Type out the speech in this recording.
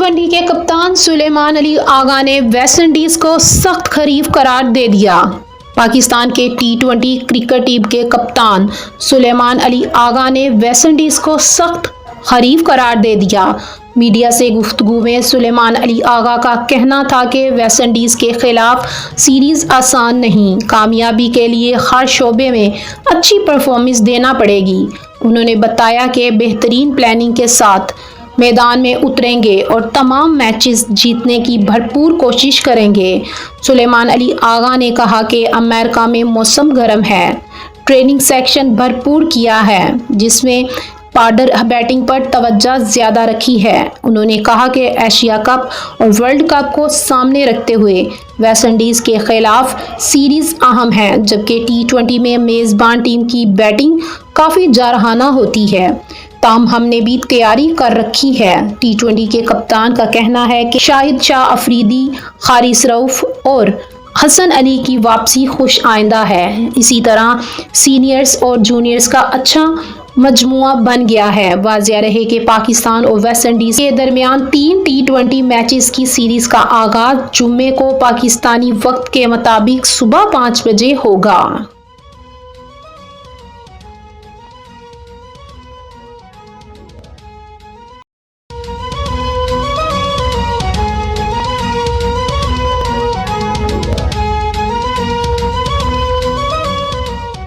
टी20 के कप्तान सुलेमान अली आगा ने वेस्टइंडीज को सख्त खरीफ करार दे दिया। पाकिस्तान के टी20 क्रिकेट टीम के कप्तान सुलेमान अली आगा ने वेस्टइंडीज को सख्त खरीफ करार दे दिया। मीडिया से गुफ्तगू में सुलेमान अली आगा का कहना था कि वेस्टइंडीज के खिलाफ सीरीज आसान नहीं, कामयाबी के लिए हर शोबे में अच्छी परफॉर्मेंस देना पड़ेगी। उन्होंने बताया कि बेहतरीन प्लानिंग के साथ मैदान में उतरेंगे और तमाम मैचेस जीतने की भरपूर कोशिश करेंगे। सुलेमान अली आगा ने कहा कि अमेरिका में मौसम गर्म है, ट्रेनिंग सेक्शन भरपूर किया है जिसमें पार्डर बैटिंग पर तवज्जो ज़्यादा रखी है। उन्होंने कहा कि एशिया कप और वर्ल्ड कप को सामने रखते हुए वेस्टइंडीज़ के खिलाफ सीरीज़ अहम है, जबकि टी20 में मेज़बान टीम की बैटिंग काफ़ी जारहाना होती है। ताम हमने भी तैयारी कर रखी है। टी20 के कप्तान का कहना है कि शाहिद शाह अफरीदी, हारिस रऊफ और हसन अली की वापसी खुश आइंदा है। इसी तरह सीनियर्स और जूनियर्स का अच्छा मजमुआ बन गया है। वाज़ेह रहे कि पाकिस्तान और वेस्टइंडीज़ के दरमियान 3 टी20 मैचेस की सीरीज़ का आगाज़ जुम्मे को पाकिस्तानी वक्त के मुताबिक सुबह 5 बजे होगा।